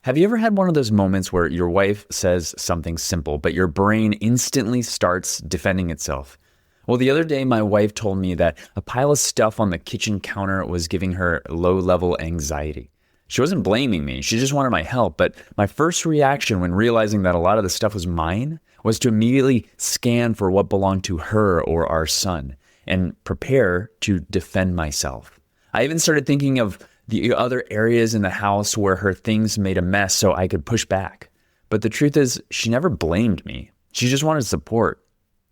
Have you ever had one of those moments where your wife says something simple, but your brain instantly starts defending itself? Well, the other day, my wife told me that a pile of stuff on the kitchen counter was giving her low-level anxiety. She wasn't blaming me. She just wanted my help. But my first reaction when realizing that a lot of the stuff was mine was to immediately scan for what belonged to her or our son and prepare to defend myself. I even started thinking of the other areas in the house where her things made a mess so I could push back. But the truth is, she never blamed me. She just wanted support.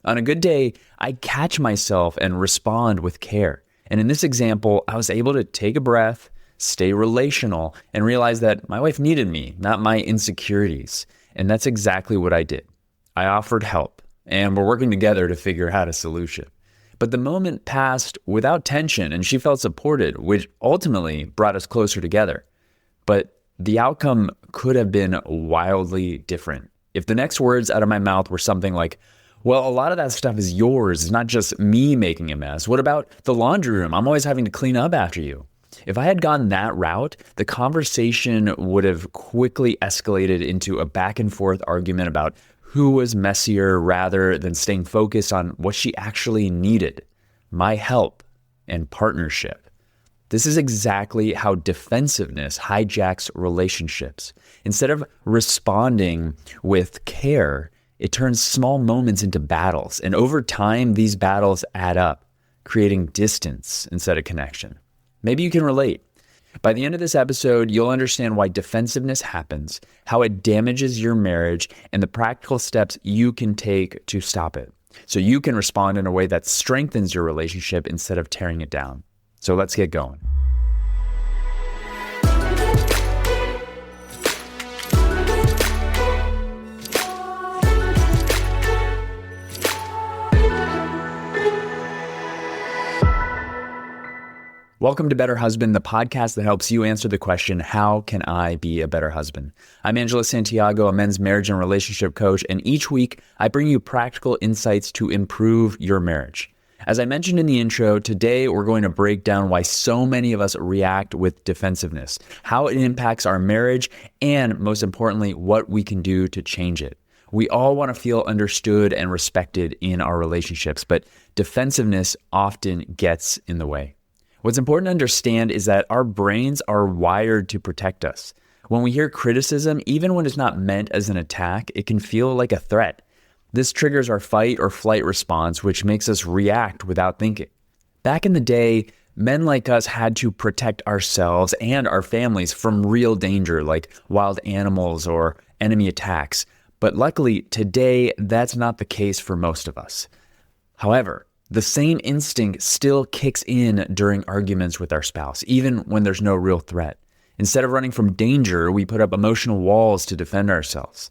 On a good day, I catch myself and respond with care. And in this example, I was able to take a breath, stay relational, and realize that my wife needed me, not my insecurities. And that's exactly what I did. I offered help, and we're working together to figure out a solution. But the moment passed without tension, and she felt supported, which ultimately brought us closer together. But the outcome could have been wildly different. If the next words out of my mouth were something like, well, a lot of that stuff is yours. It's not just me making a mess. What about the laundry room? I'm always having to clean up after you. If I had gone that route, the conversation would have quickly escalated into a back and forth argument about who was messier rather than staying focused on what she actually needed, my help and partnership. This is exactly how defensiveness hijacks relationships. Instead of responding with care, it turns small moments into battles. And over time, these battles add up, creating distance instead of connection. Maybe you can relate. By the end of this episode, you'll understand why defensiveness happens, how it damages your marriage, and the practical steps you can take to stop it, so you can respond in a way that strengthens your relationship instead of tearing it down. So let's get going. Welcome to Better Husband, the podcast that helps you answer the question, how can I be a better husband? I'm Angela Santiago, a men's marriage and relationship coach, and each week I bring you practical insights to improve your marriage. As I mentioned in the intro, today we're going to break down why so many of us react with defensiveness, how it impacts our marriage, and most importantly, what we can do to change it. We all want to feel understood and respected in our relationships, but defensiveness often gets in the way. What's important to understand is that our brains are wired to protect us. When we hear criticism, even when it's not meant as an attack, it can feel like a threat. This triggers our fight or flight response, which makes us react without thinking. Back in the day, men like us had to protect ourselves and our families from real danger, like wild animals or enemy attacks. But luckily, today, that's not the case for most of us. However, the same instinct still kicks in during arguments with our spouse, even when there's no real threat. Instead of running from danger, we put up emotional walls to defend ourselves.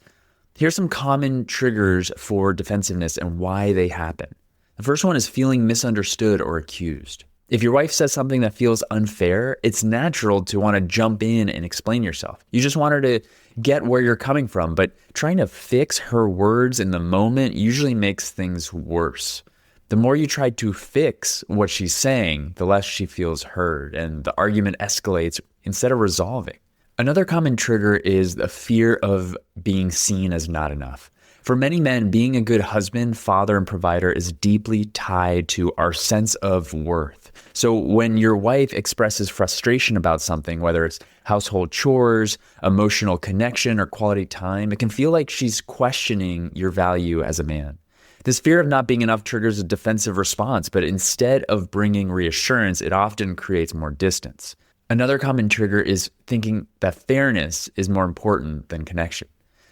Here's some common triggers for defensiveness and why they happen. The first one is feeling misunderstood or accused. If your wife says something that feels unfair, it's natural to want to jump in and explain yourself. You just want her to get where you're coming from, but trying to fix her words in the moment usually makes things worse. The more you try to fix what she's saying, the less she feels heard, and the argument escalates instead of resolving. Another common trigger is the fear of being seen as not enough. For many men, being a good husband, father, and provider is deeply tied to our sense of worth. So when your wife expresses frustration about something, whether it's household chores, emotional connection, or quality time, it can feel like she's questioning your value as a man. This fear of not being enough triggers a defensive response, but instead of bringing reassurance, it often creates more distance. Another common trigger is thinking that fairness is more important than connection.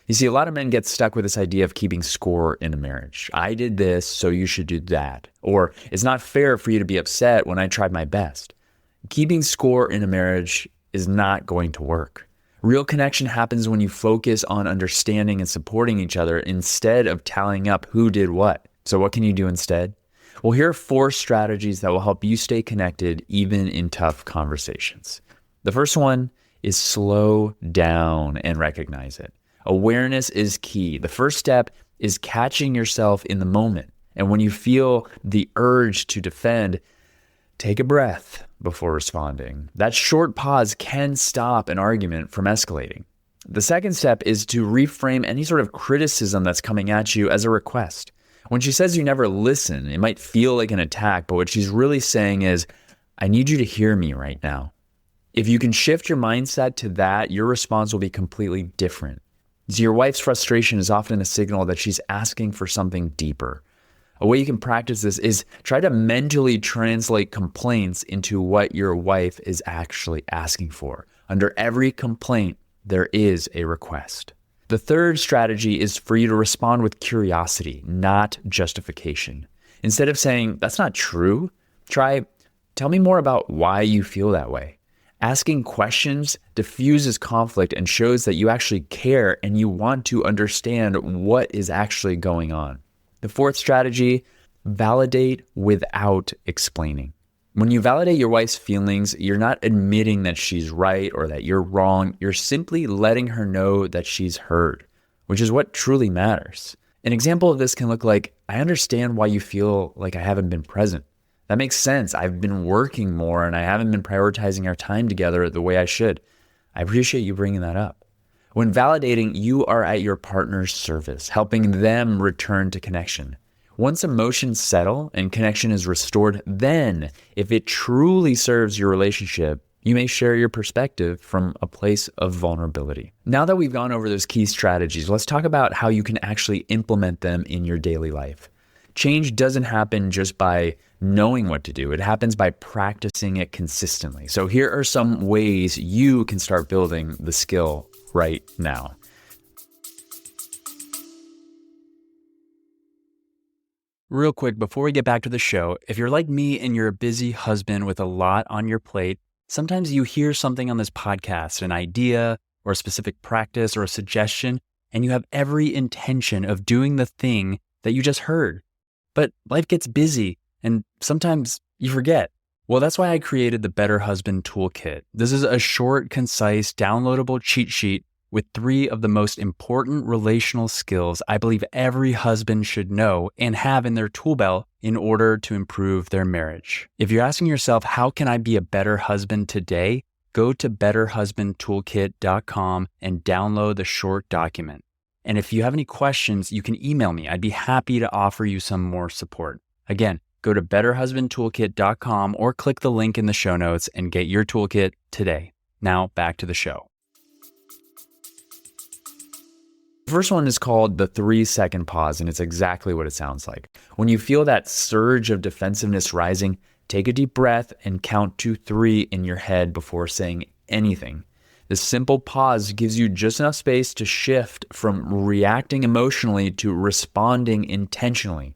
You see, a lot of men get stuck with this idea of keeping score in a marriage. I did this, so you should do that. Or it's not fair for you to be upset when I tried my best. Keeping score in a marriage is not going to work. Real connection happens when you focus on understanding and supporting each other instead of tallying up who did what. So what can you do instead? Well, here are 4 strategies that will help you stay connected even in tough conversations. The first one is slow down and recognize it. Awareness is key. The first step is catching yourself in the moment. And when you feel the urge to defend, take a breath before responding. That short pause can stop an argument from escalating. The second step is to reframe any sort of criticism that's coming at you as a request. When she says you never listen, it might feel like an attack, but what she's really saying is, I need you to hear me right now. If you can shift your mindset to that, your response will be completely different. So your wife's frustration is often a signal that she's asking for something deeper. A way you can practice this is try to mentally translate complaints into what your wife is actually asking for. Under every complaint, there is a request. The third strategy is for you to respond with curiosity, not justification. Instead of saying, that's not true, try, tell me more about why you feel that way. Asking questions diffuses conflict and shows that you actually care and you want to understand what is actually going on. The fourth strategy, validate without explaining. When you validate your wife's feelings, you're not admitting that she's right or that you're wrong. You're simply letting her know that she's heard, which is what truly matters. An example of this can look like, I understand why you feel like I haven't been present. That makes sense. I've been working more and I haven't been prioritizing our time together the way I should. I appreciate you bringing that up. When validating, you are at your partner's service, helping them return to connection. Once emotions settle and connection is restored, then if it truly serves your relationship, you may share your perspective from a place of vulnerability. Now that we've gone over those key strategies, let's talk about how you can actually implement them in your daily life. Change doesn't happen just by knowing what to do. It happens by practicing it consistently. So here are some ways you can start building the skill right now. Real quick, before we get back to the show, if you're like me and you're a busy husband with a lot on your plate, sometimes you hear something on this podcast, an idea or a specific practice or a suggestion, and you have every intention of doing the thing that you just heard. But life gets busy and sometimes you forget. Well, that's why I created the Better Husband Toolkit. This is a short, concise, downloadable cheat sheet with 3 of the most important relational skills I believe every husband should know and have in their tool belt in order to improve their marriage. If you're asking yourself, how can I be a better husband today? Go to betterhusbandtoolkit.com and download the short document. And if you have any questions, you can email me. I'd be happy to offer you some more support. Again, go to betterhusbandtoolkit.com or click the link in the show notes and get your toolkit today. Now back to the show. The first one is called the 3-second pause, and it's exactly what it sounds like. When you feel that surge of defensiveness rising, take a deep breath and count to 3 in your head before saying anything. This simple pause gives you just enough space to shift from reacting emotionally to responding intentionally.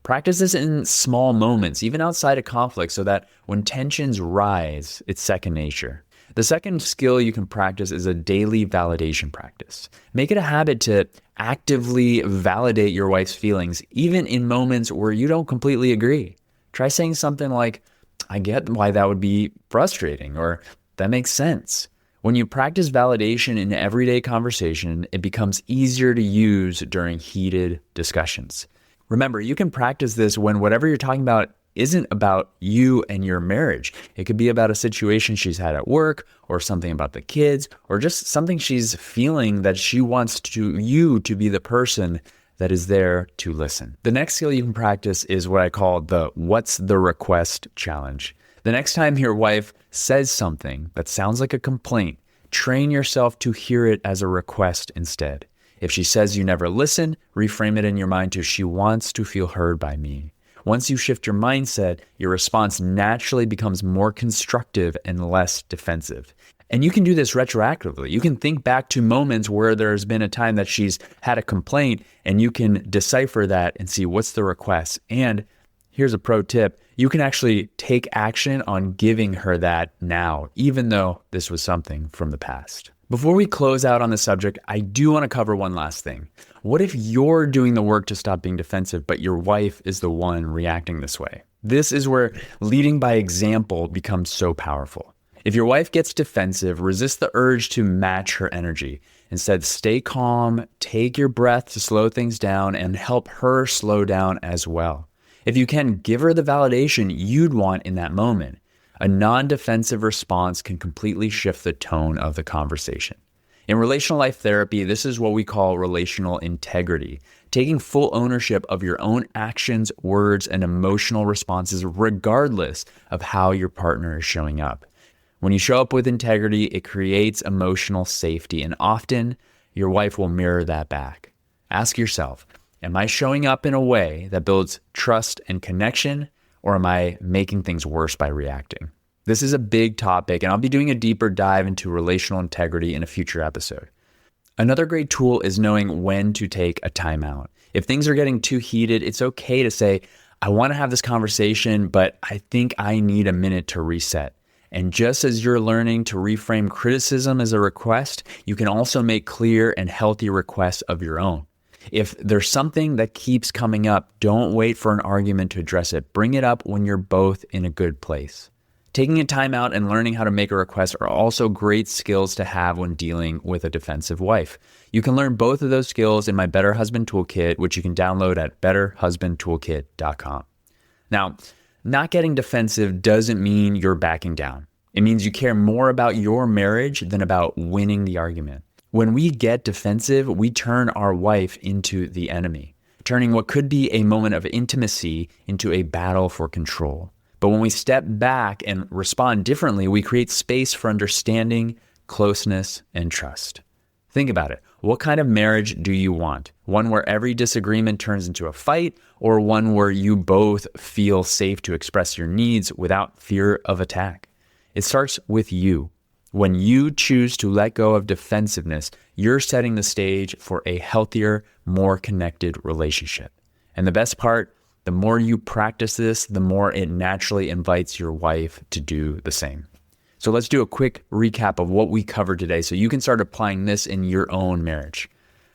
Practice this in small moments, even outside of conflict, so that when tensions rise, it's second nature. The second skill you can practice is a daily validation practice. Make it a habit to actively validate your wife's feelings, even in moments where you don't completely agree. Try saying something like, I get why that would be frustrating, or that makes sense. When you practice validation in everyday conversation, it becomes easier to use during heated discussions. Remember, you can practice this when whatever you're talking about isn't about you and your marriage. It could be about a situation she's had at work, or something about the kids, or just something she's feeling that she wants you to be the person that is there to listen. The next skill you can practice is what I call the what's the request challenge. The next time your wife says something that sounds like a complaint, train yourself to hear it as a request instead. If she says you never listen, reframe it in your mind to she wants to feel heard by me. Once you shift your mindset, your response naturally becomes more constructive and less defensive. And you can do this retroactively. You can think back to moments where there's been a time that she's had a complaint, and you can decipher that and see what's the request. And here's a pro tip. You can actually take action on giving her that now, even though this was something from the past. Before we close out on the subject, I do want to cover one last thing. What if you're doing the work to stop being defensive, but your wife is the one reacting this way? This is where leading by example becomes so powerful. If your wife gets defensive, resist the urge to match her energy. Instead, stay calm, take your breath to slow things down, and help her slow down as well. If you can, give her the validation you'd want in that moment. A non-defensive response can completely shift the tone of the conversation. In relational life therapy, this is what we call relational integrity, taking full ownership of your own actions, words, and emotional responses, regardless of how your partner is showing up. When you show up with integrity, it creates emotional safety, and often your wife will mirror that back. Ask yourself, am I showing up in a way that builds trust and connection, or am I making things worse by reacting? This is a big topic, and I'll be doing a deeper dive into relational integrity in a future episode. Another great tool is knowing when to take a timeout. If things are getting too heated, it's okay to say, I want to have this conversation, but I think I need a minute to reset. And just as you're learning to reframe criticism as a request, you can also make clear and healthy requests of your own. If there's something that keeps coming up, don't wait for an argument to address it. Bring it up when you're both in a good place. Taking a time out and learning how to make a request are also great skills to have when dealing with a defensive wife. You can learn both of those skills in my Better Husband Toolkit, which you can download at betterhusbandtoolkit.com. Now, not getting defensive doesn't mean you're backing down. It means you care more about your marriage than about winning the argument. When we get defensive, we turn our wife into the enemy, turning what could be a moment of intimacy into a battle for control. But when we step back and respond differently, we create space for understanding, closeness, and trust. Think about it. What kind of marriage do you want? One where every disagreement turns into a fight, or one where you both feel safe to express your needs without fear of attack? It starts with you. When you choose to let go of defensiveness, you're setting the stage for a healthier, more connected relationship. And the best part, the more you practice this, the more it naturally invites your wife to do the same. So let's do a quick recap of what we covered today so you can start applying this in your own marriage.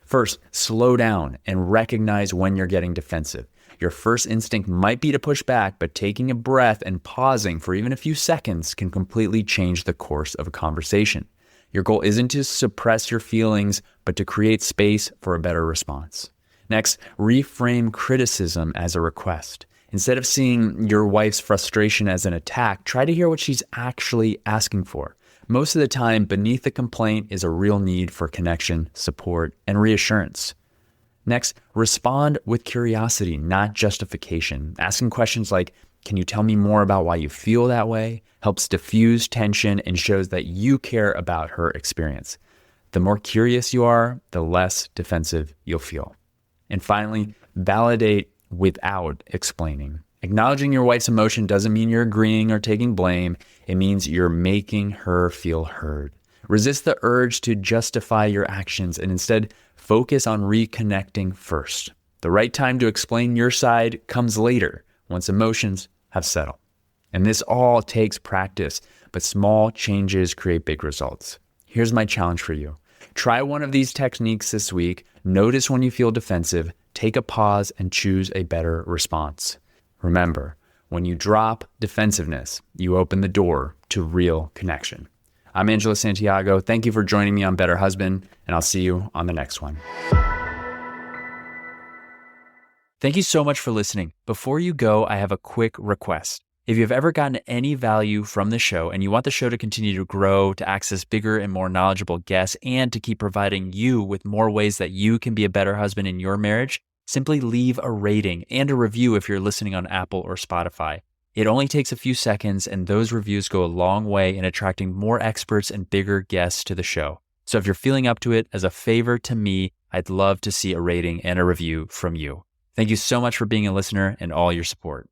First, slow down and recognize when you're getting defensive. Your first instinct might be to push back, but taking a breath and pausing for even a few seconds can completely change the course of a conversation. Your goal isn't to suppress your feelings, but to create space for a better response. Next, reframe criticism as a request. Instead of seeing your wife's frustration as an attack, try to hear what she's actually asking for. Most of the time, beneath the complaint is a real need for connection, support, and reassurance. Next, respond with curiosity, not justification. Asking questions like, can you tell me more about why you feel that way? Helps diffuse tension and shows that you care about her experience. The more curious you are, the less defensive you'll feel. And finally, validate without explaining. Acknowledging your wife's emotion doesn't mean you're agreeing or taking blame. It means you're making her feel heard. Resist the urge to justify your actions and instead focus on reconnecting first. The right time to explain your side comes later, once emotions have settled. And this all takes practice, but small changes create big results. Here's my challenge for you. Try one of these techniques this week. Notice when you feel defensive, take a pause, and choose a better response. Remember, when you drop defensiveness, you open the door to real connection. I'm Angela Santiago. Thank you for joining me on Better Husband, and I'll see you on the next one. Thank you so much for listening. Before you go, I have a quick request. If you've ever gotten any value from the show and you want the show to continue to grow, to access bigger and more knowledgeable guests, and to keep providing you with more ways that you can be a better husband in your marriage, simply leave a rating and a review if you're listening on Apple or Spotify. It only takes a few seconds, and those reviews go a long way in attracting more experts and bigger guests to the show. So if you're feeling up to it, as a favor to me, I'd love to see a rating and a review from you. Thank you so much for being a listener and all your support.